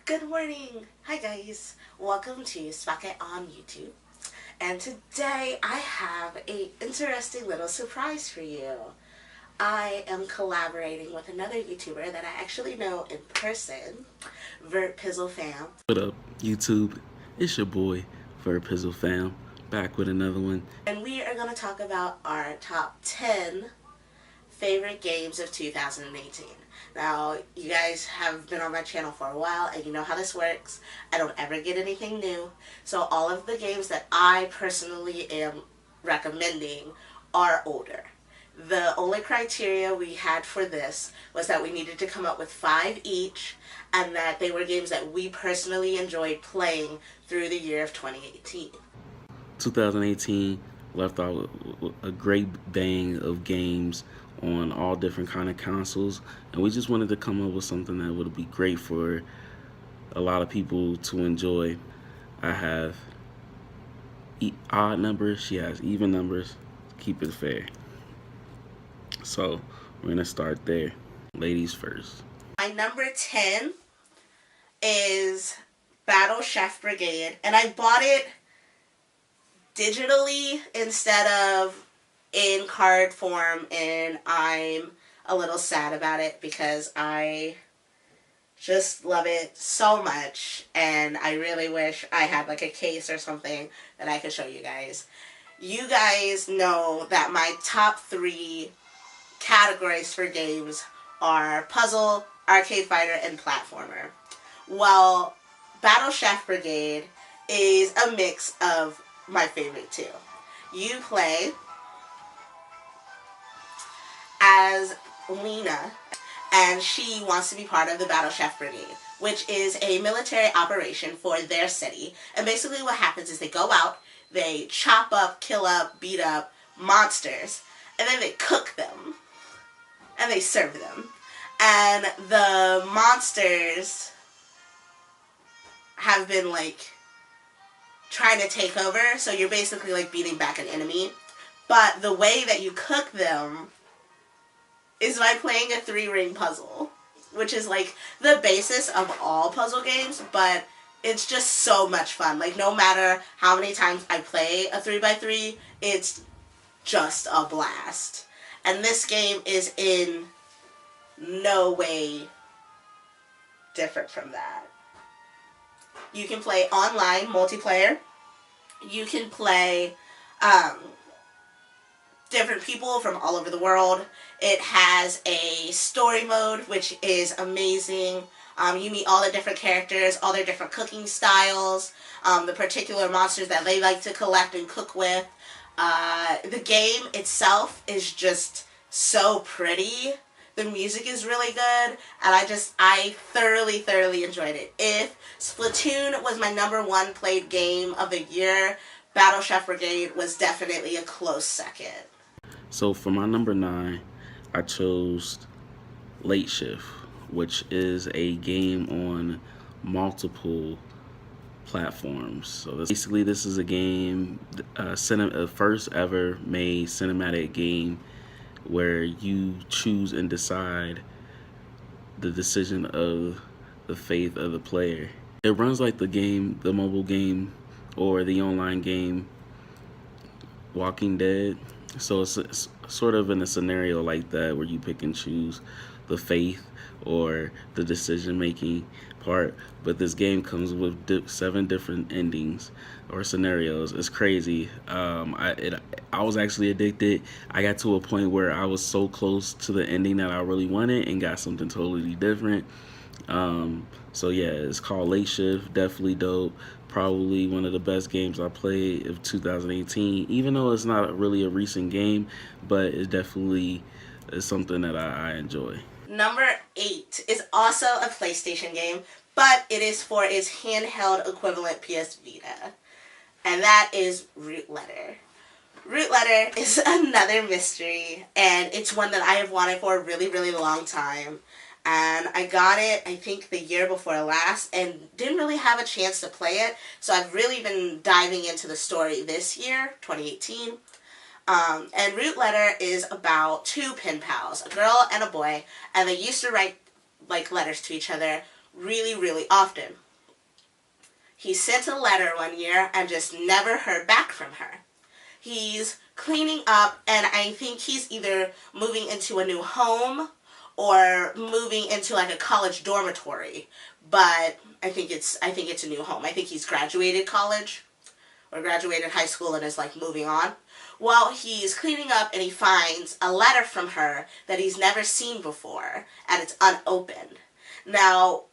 Good morning! Hi guys! Welcome to Spotlight on YouTube. And today I have a interesting little surprise for you. I am collaborating with another YouTuber that I actually know in person, Vertpizzle fam. What up, YouTube? It's your boy, Vertpizzle fam, back with another one. And we are going to talk about our top 10 favorite games of 2018. Now, you guys have been on my channel for a while and you know how this works. I don't ever get anything new. So all of the games that I personally am recommending are older. The only criteria we had for this was that we needed to come up with 5 each and that they were games that we personally enjoyed playing through the year of 2018. 2018 left out a great bang of games on all different kind of consoles, and we just wanted to come up with something that would be great for a lot of people to enjoy. I have odd numbers, she has even numbers. Keep it fair. So we're gonna start there. Ladies first. My number 10 is Battle Chef Brigade, and I bought it digitally instead of in card form, and I'm a little sad about it because I just love it so much, and I really wish I had like a case or something that I could show you guys. You guys know that my top 3 categories for games are puzzle, arcade fighter, and platformer. Well, Battle Chef Brigade is a mix of my favorite two. You play as Lena, and she wants to be part of the Battle Chef Brigade, which is a military operation for their city. And basically what happens is they go out, they chop up, kill up, beat up monsters, and then they cook them, and they serve them. And the monsters have been like trying to take over, so you're basically like beating back an enemy. But the way that you cook them is by playing a 3-ring puzzle, which is like the basis of all puzzle games, but it's just so much fun. Like, no matter how many times I play a 3x3, it's just a blast. And this game is in no way different from that. You can play online multiplayer. You can play different people from all over the world. It has a story mode, which is amazing. You meet all the different characters, all their different cooking styles, the particular monsters that they like to collect and cook with. The game itself is just so pretty. The music is really good, and I thoroughly enjoyed it. If Splatoon was my number 1 played game of the year, Battle Chef Brigade was definitely a close second. So for my number 9, I chose Late Shift, which is a game on multiple platforms. So basically this is a game, a first ever made cinematic game where you choose and decide the decision of the fate of the player. It runs like the mobile game or the online game Walking Dead. So it's sort of in a scenario like that where you pick and choose the faith or the decision making part, but this game comes with 7 different endings or scenarios. It's crazy. I was actually addicted. I got to a point where I was so close to the ending that I really wanted and got something totally different. So yeah, it's called Late Shift. Definitely dope. Probably one of the best games I played of 2018, even though it's not really a recent game, but it definitely is something that I enjoy. Number 8 is also a PlayStation game, but it is for its handheld equivalent PS Vita, and that is Root Letter. Root Letter is another mystery, and it's one that I have wanted for a really long time. And I got it, I think, the year before last, and didn't really have a chance to play it, so I've really been diving into the story this year, 2018. And Root Letter is about 2 pen pals, a girl and a boy, and they used to write like letters to each other really, really often. He sent a letter one year and just never heard back from her. He's cleaning up, and I think he's either moving into a new home or moving into like a college dormitory. But I think it's a new home. I think he's graduated college or graduated high school and is like moving on. Well, he's cleaning up and he finds a letter from her that he's never seen before, and it's unopened. Now,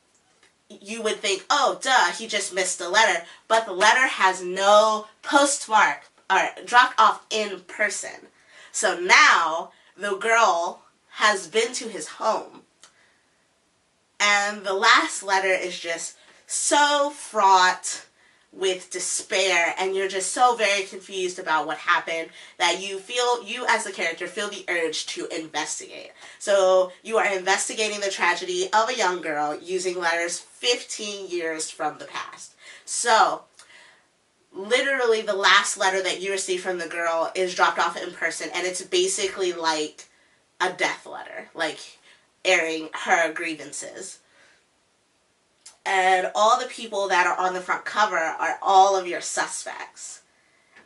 you would think, oh, duh, he just missed the letter, but the letter has no postmark or dropped off in person. So now the girl has been to his home, and the last letter is just so fraught with despair, and you're just so very confused about what happened that you as the character feel the urge to investigate. So you are investigating the tragedy of a young girl using letters 15 years from the past. So literally the last letter that you receive from the girl is dropped off in person, and it's basically like a death letter, like airing her grievances. And all the people that are on the front cover are all of your suspects.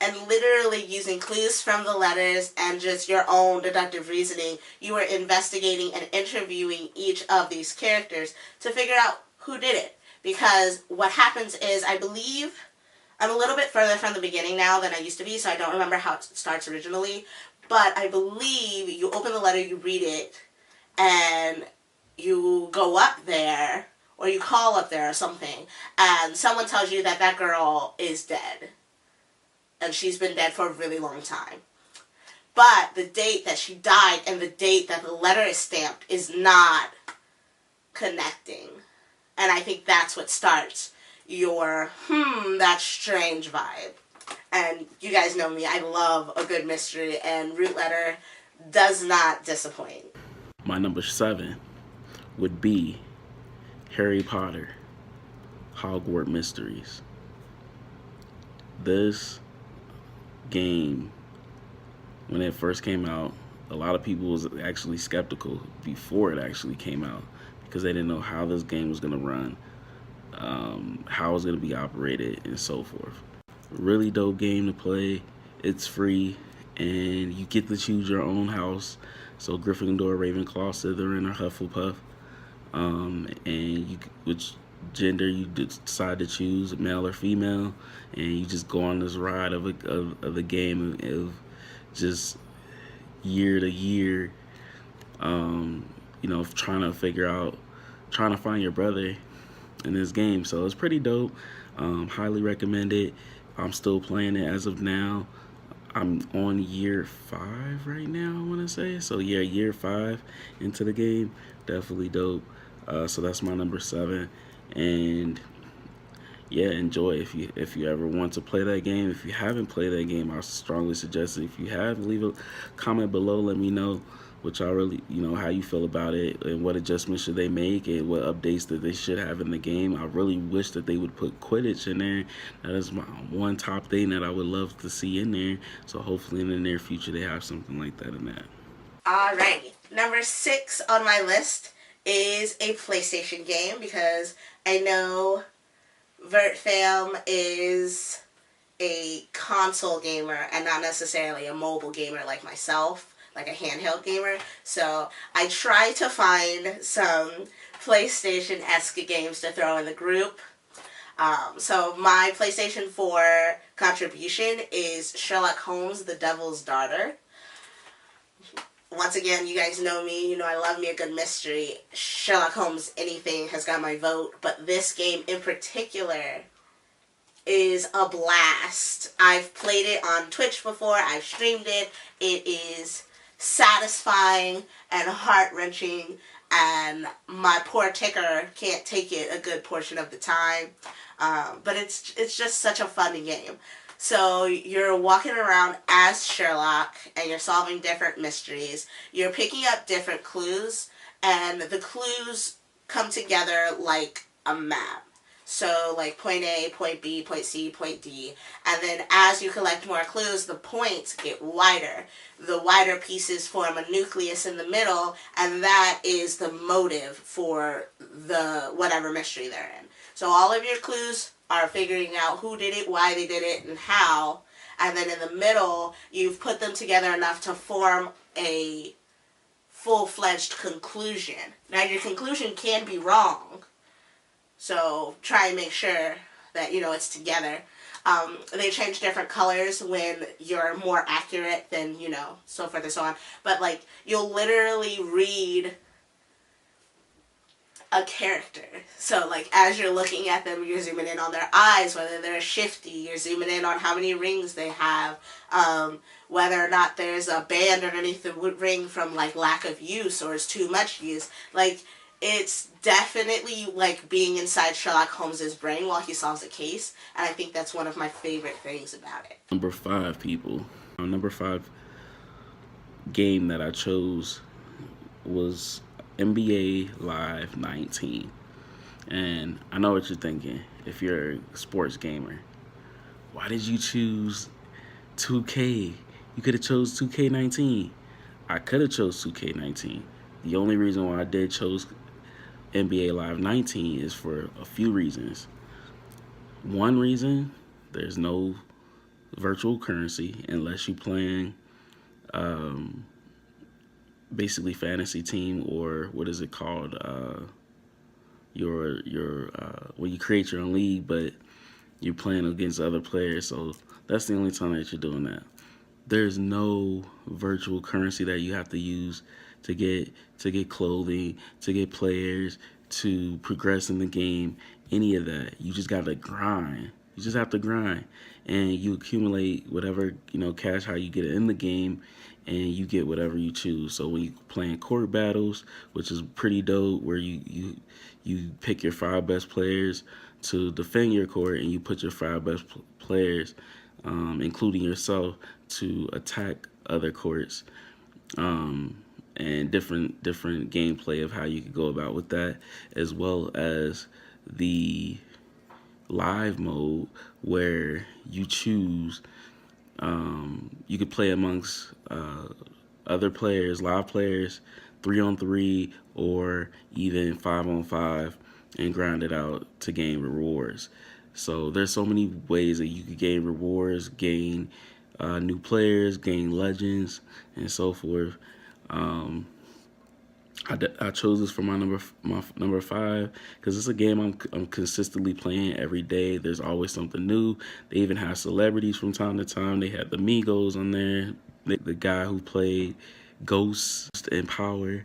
And literally using clues from the letters and just your own deductive reasoning, you are investigating and interviewing each of these characters to figure out who did it. Because what happens is, I believe, I'm a little bit further from the beginning now than I used to be, so I don't remember how it starts originally. But I believe you open the letter, you read it, and you go up there, or you call up there or something, and someone tells you that that girl is dead. And she's been dead for a really long time. But the date that she died and the date that the letter is stamped is not connecting. And I think that's what starts your, that's strange vibe. And you guys know me, I love a good mystery, and Root Letter does not disappoint. My number 7 would be Harry Potter, Hogwarts Mysteries. This game, when it first came out, a lot of people was actually skeptical before it actually came out because they didn't know how this game was going to run, how it was going to be operated, and so forth. Really dope game to play. It's free, and you get to choose your own house. So Gryffindor, Ravenclaw, Slytherin, or Hufflepuff. And which gender you decide to choose, male or female, and you just go on this ride of the game of just year to year, trying to find your brother in this game. So it's pretty dope. Highly recommend it. I'm still playing it as of now. I'm on year 5 right now, I want to say. So yeah, year 5 into the game. Definitely dope. So that's my number 7, and yeah, enjoy if you ever want to play that game. If you haven't played that game, I strongly suggest it. If you have, leave a comment below. Let me know what y'all really, how you feel about it, and what adjustments should they make, and what updates that they should have in the game. I really wish that they would put Quidditch in there. That is my one top thing that I would love to see in there. So hopefully in the near future they have something like that in that. Alrighty, number 6 on my list is a PlayStation game, because I know Vertfam is a console gamer and not necessarily a mobile gamer like myself, like a handheld gamer. So I try to find some PlayStation-esque games to throw in the group. So my PlayStation 4 contribution is Sherlock Holmes, The Devil's Daughter. Once again, you guys know me, I love me a good mystery. Sherlock Holmes, anything has got my vote, but this game in particular is a blast. I've played it on Twitch before, I've streamed it. It is satisfying and heart-wrenching, and my poor ticker can't take it a good portion of the time. But it's just such a fun game. So you're walking around as Sherlock, and you're solving different mysteries. You're picking up different clues, and the clues come together like a map. So like point A, point B, point C, point D. And then as you collect more clues, the points get wider. The wider pieces form a nucleus in the middle, and that is the motive for the whatever mystery they're in. So all of your clues are figuring out who did it, why they did it, and how. And then in the middle, you've put them together enough to form a full-fledged conclusion. Now your conclusion can be wrong, so try and make sure that it's together. They change different colors when you're more accurate than so forth and so on. But like you'll literally read a character. So like as you're looking at them, you're zooming in on their eyes, whether they're shifty, you're zooming in on how many rings they have, whether or not there's a band underneath the ring from like lack of use or is too much use. Like it's definitely like being inside Sherlock Holmes's brain while he solves a case, and I think that's one of my favorite things about it. Number 5, people. Number 5 game that I chose was NBA Live 19. And I know what you're thinking. If you're a sports gamer, why did you choose 2K? You could have chose 2K19. I could have chose 2K19. The only reason why I did chose NBA Live 19 is for a few reasons. One reason, there's no virtual currency unless you're playing basically fantasy team, or what is it called? Your when you create your own league, but you're playing against other players. So that's the only time that you're doing that. There's no virtual currency that you have to use to get clothing, to get players, to progress in the game, any of that. You just got to grind. You just have to grind, and you accumulate whatever cash how you get it in the game, and you get whatever you choose. So when you playing court battles, which is pretty dope, where you pick your 5 best players to defend your court, and you put your 5 best players, including yourself, to attack other courts, and different gameplay of how you could go about with that, as well as the live mode where you choose. You could play amongst other players, live players, 3-on-3, or even 5-on-5, and grind it out to gain rewards. So there's so many ways that you could gain rewards, gain new players, gain legends, and so forth. I chose this for my number 5 because it's a game I'm consistently playing every day. There's always something new. They even have celebrities from time to time. They had the Migos on there, the guy who played Ghost in Power.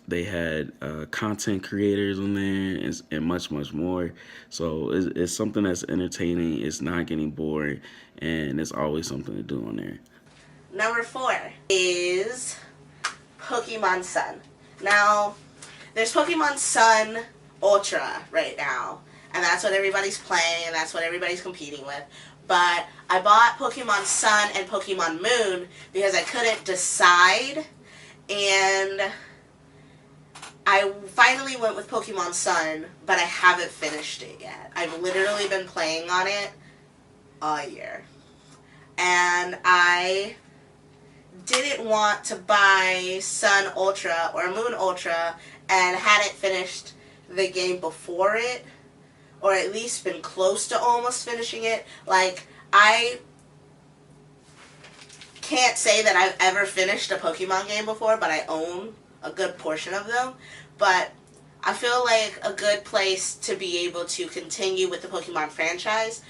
They had content creators on there, and much more. So it's something that's entertaining. It's not getting boring, and it's always something to do on there. Number 4 is Pokemon Sun. Now, there's Pokemon Sun Ultra right now, and that's what everybody's playing, and that's what everybody's competing with. But I bought Pokemon Sun and Pokemon Moon because I couldn't decide, and I finally went with Pokemon Sun, but I haven't finished it yet. I've literally been playing on it all year, and I didn't want to buy Sun Ultra or Moon Ultra and hadn't finished the game before it, or at least been close to almost finishing it. Like, I can't say that I've ever finished a Pokemon game before, but I own a good portion of them. But I feel like a good place to be able to continue with the Pokemon franchise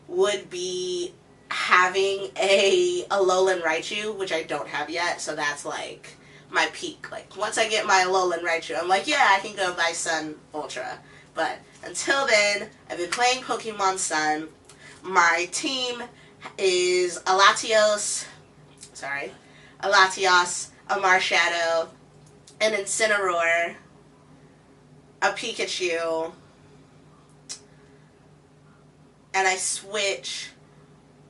would be having a Alolan Raichu, which I don't have yet, so that's like my peak. Like, once I get my Alolan Raichu, I'm like, yeah, I can go buy Sun Ultra. But until then, I've been playing Pokemon Sun. My team is a Latios, a Marshadow, an Incineroar, a Pikachu, and I switch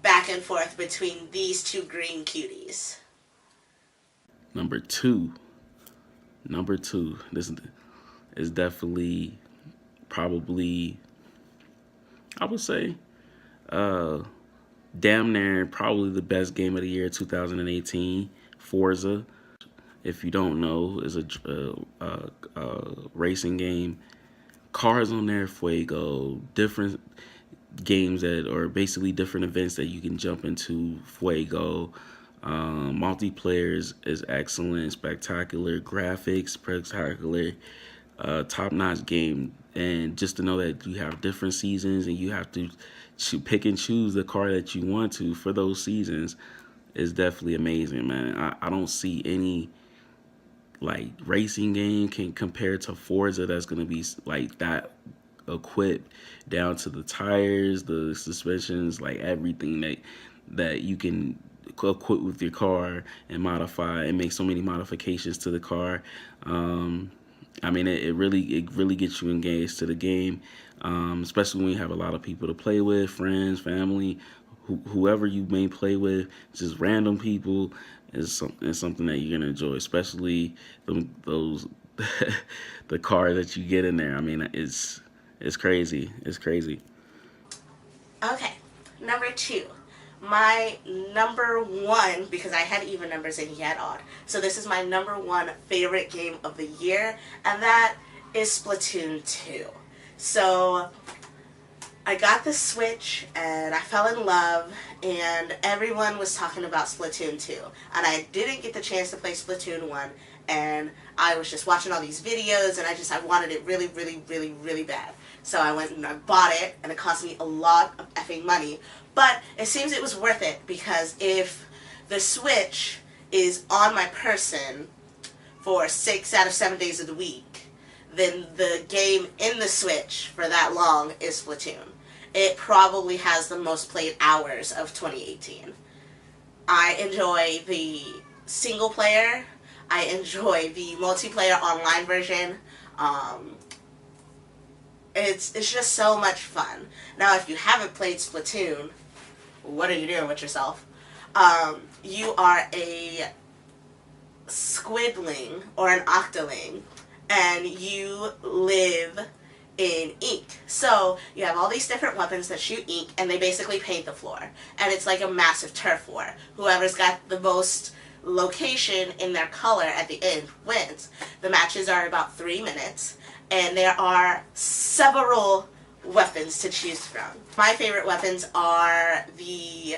back and forth between these 2 green cuties. Number two, this is definitely probably, I would say, damn near probably the best game of the year 2018, Forza. If you don't know, is a racing game. Cars on there, Fuego, different games that are basically different events that you can jump into, Fuego. Multiplayer is excellent, spectacular, graphics, spectacular, top notch game. And just to know that you have different seasons and you have to pick and choose the car that you want to for those seasons is definitely amazing, man. I don't see any like racing game can compare to Forza that's gonna be like that equipped down to the tires, the suspensions, like everything that you can equip with your car and modify and make so many modifications to the car. I mean, it really gets you engaged to the game, especially when you have a lot of people to play with, friends, family, whoever you may play with, just random people is something that you're gonna enjoy, especially those the car that you get in there. I mean, it's crazy. It's crazy. Okay, number 2. My number 1, because I had even numbers and he had odd. So this is my number 1 favorite game of the year, and that is Splatoon 2. So I got the Switch and I fell in love, and everyone was talking about Splatoon 2. And I didn't get the chance to play Splatoon 1, and I was just watching all these videos, and I wanted it really, really, really, really bad. So I went and I bought it, and it cost me a lot of effing money. But it seems it was worth it, because if the Switch is on my person for 6 out of 7 days of the week, then the game in the Switch for that long is Splatoon. It probably has the most played hours of 2018. I enjoy the single player. I enjoy the multiplayer online version. It's just so much fun. Now, if you haven't played Splatoon, what are you doing with yourself? You are a squidling or an octoling, and you live in ink. So you have all these different weapons that shoot ink, and they basically paint the floor. And it's like a massive turf war. Whoever's got the most location in their color at the end wins. The matches are about 3 minutes, and there are several weapons to choose from. My favorite weapons are the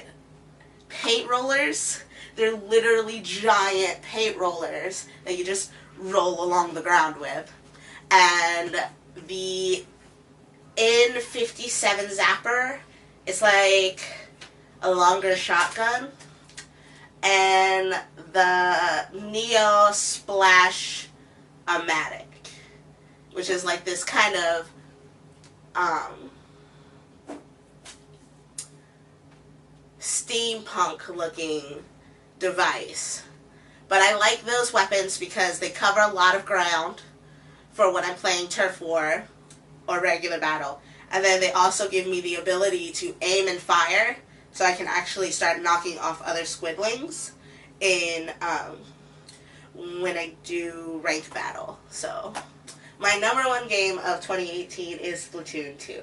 paint rollers. They're literally giant paint rollers that you just roll along the ground with. And the N57 Zapper is like a longer shotgun. And the Neo Splash Amatic, which is like this kind of steampunk looking device. But I like those weapons because they cover a lot of ground for when I'm playing Turf War or regular battle. And then they also give me the ability to aim and fire, so I can actually start knocking off other squidlings in when I do ranked battle. So my number 1 game of 2018 is Splatoon 2.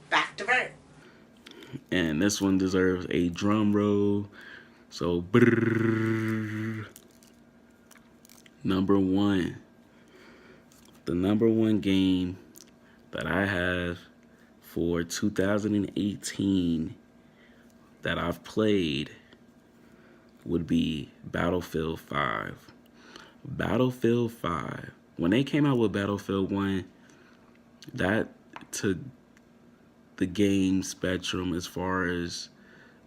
Back to Vert. And this one deserves a drum roll. So, brrr. Number 1. The number 1 game that I have for 2018 that I've played would be Battlefield 5. Battlefield 5. When they came out with Battlefield 1, that took the game spectrum as far as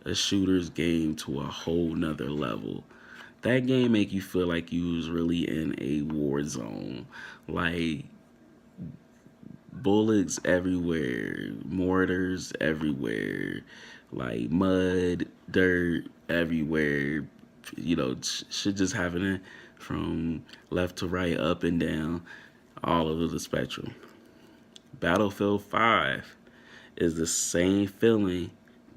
a shooter's game to a whole nother level. That game make you feel like you was really in a war zone. Like, bullets everywhere, mortars everywhere, like mud, dirt everywhere. You know, shit just happening from left to right, up and down, all over the spectrum. Battlefield 5 is the same feeling,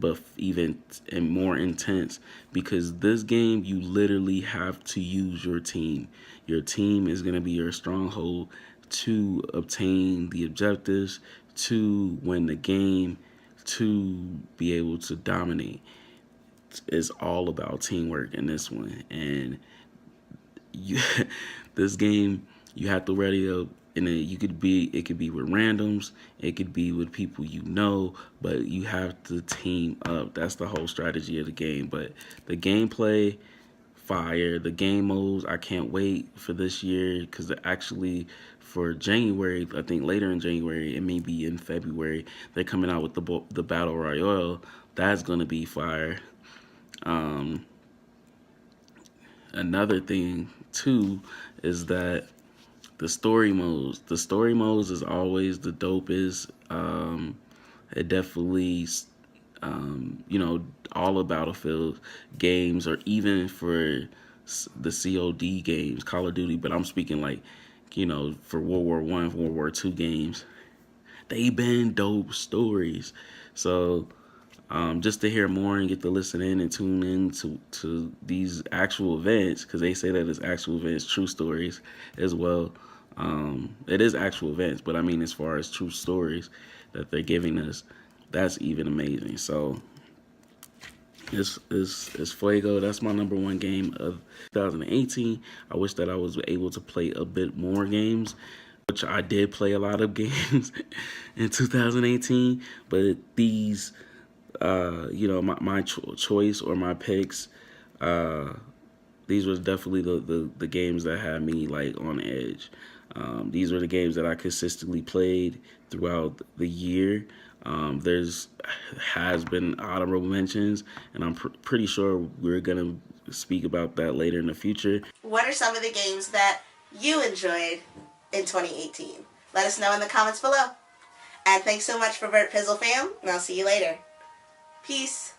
but even and more intense, because this game you literally have to use your team. Your team is going to be your stronghold to obtain the objectives, to win the game, to be able to dominate. It's all about teamwork in this one, and you this game you have to ready up, and then it could be with randoms, it could be with people you know, but you have to team up. That's the whole strategy of the game. But the gameplay, fire. The game modes, I can't wait for this year, because actually for January, I think later in January, it may be in February, they're coming out with the battle royale. That's gonna be fire. um Another thing too is that the story modes is always the dopest. It definitely, you know, all the Battlefield games, or even for the COD games, Call of Duty, but I'm speaking like, you know, for World War I, World War II games, they been dope stories. So just to hear more and get to listen in and tune in to these actual events, because they say that it's actual events, true stories as well. It is actual events, but I mean, as far as true stories that they're giving us, that's even amazing. So it's Fuego. That's my number one game of 2018. I wish that I was able to play a bit more games, which I did play a lot of games in 2018. But these, you know, my choice or my picks, these was definitely the games that had me like on edge. These were the games that I consistently played throughout the year. There's has been honorable mentions, and I'm pretty sure we're gonna speak about that later in the future. What are some of the games that you enjoyed in 2018? Let us know in the comments below. And thanks so much for Vertpizzle fam, and I'll see you later. Peace.